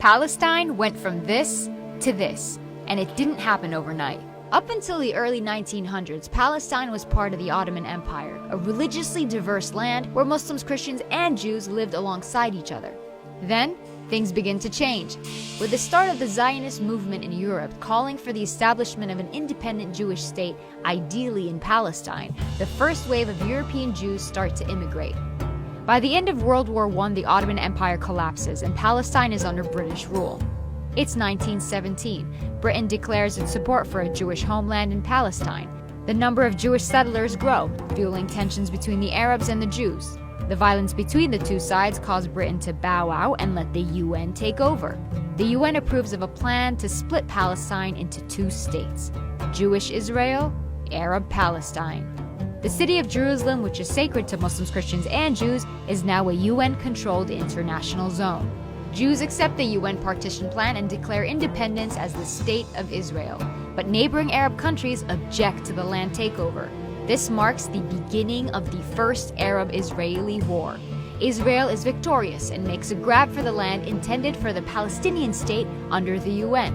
Palestine went from this to this, and it didn't happen overnight. Up until the early 1900s, Palestine was part of the Ottoman Empire, a religiously diverse land where Muslims, Christians, and Jews lived alongside each other. Then, things begin to change, with the start of the Zionist movement in Europe calling for the establishment of an independent Jewish state, ideally in Palestine. The first wave of European Jews start to immigrate. By the end of World War I, the Ottoman Empire collapses and Palestine is under British rule. It's 1917. Britain declares its support for a Jewish homeland in Palestine. The number of Jewish settlers grow, fueling tensions between the Arabs and the Jews. The violence between the two sides caused Britain to bow out and let the UN take over. The UN approves of a plan to split Palestine into two states: Jewish Israel, Arab Palestine. The city of Jerusalem, which is sacred to Muslims, Christians, and Jews, is now a UN-controlled international zone. Jews accept the UN partition plan and declare independence as the State of Israel, but neighboring Arab countries object to the land takeover. This marks the beginning of the First Arab-Israeli War. Israel is victorious and makes a grab for the land intended for the Palestinian state under the UN.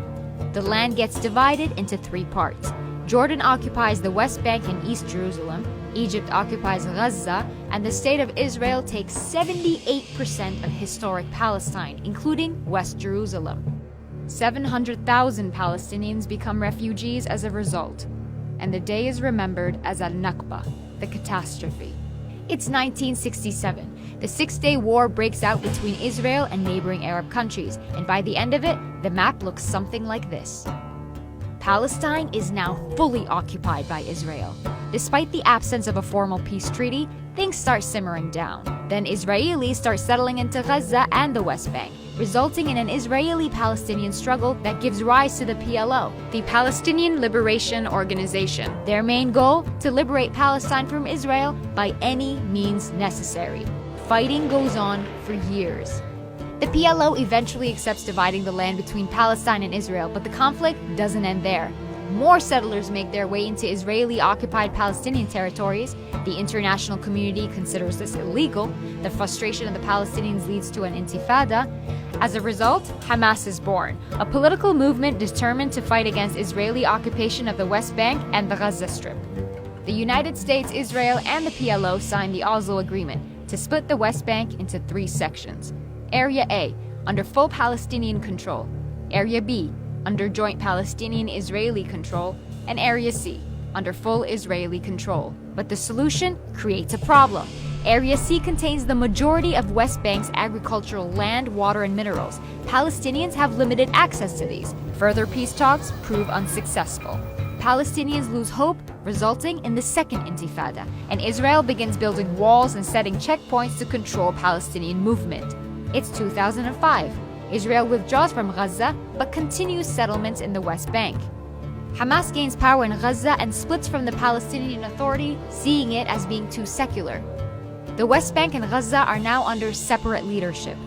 The land gets divided into three parts. Jordan occupies the West Bank and East Jerusalem, Egypt occupies Gaza, and the State of Israel takes 78% of historic Palestine, including West Jerusalem. 700,000 Palestinians become refugees as a result, and the day is remembered as al-Nakba, the catastrophe. It's 1967. The Six-Day War breaks out between Israel and neighboring Arab countries, and by the end of it, the map looks something like this. Palestine is now fully occupied by Israel. Despite the absence of a formal peace treaty, things start simmering down. Then Israelis start settling into Gaza and the West Bank, resulting in an Israeli-Palestinian struggle that gives rise to the PLO, the Palestinian Liberation Organization. Their main goal? To liberate Palestine from Israel by any means necessary. Fighting goes on for years. The PLO eventually accepts dividing the land between Palestine and Israel, but the conflict doesn't end there. More settlers make their way into Israeli-occupied Palestinian territories. The international community considers this illegal. The frustration of the Palestinians leads to an intifada. As a result, Hamas is born, a political movement determined to fight against Israeli occupation of the West Bank and the Gaza Strip. The United States, Israel, and the PLO signed the Oslo Agreement to split the West Bank into three sections. Area A, under full Palestinian control. Area B, under joint Palestinian-Israeli control. And Area C, under full Israeli control. But the solution creates a problem. Area C contains the majority of West Bank's agricultural land, water, and minerals. Palestinians have limited access to these. Further peace talks prove unsuccessful. Palestinians lose hope, resulting in the Second Intifada, and Israel begins building walls and setting checkpoints to control Palestinian movement. It's 2005. Israel withdraws from Gaza, but continues settlements in the West Bank. Hamas gains power in Gaza and splits from the Palestinian Authority, seeing it as being too secular. The West Bank and Gaza are now under separate leadership.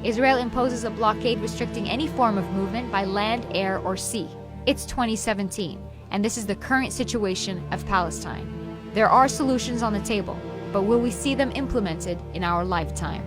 Israel imposes a blockade restricting any form of movement by land, air, or sea. It's 2017, and this is the current situation of Palestine. There are solutions on the table, but will we see them implemented in our lifetime?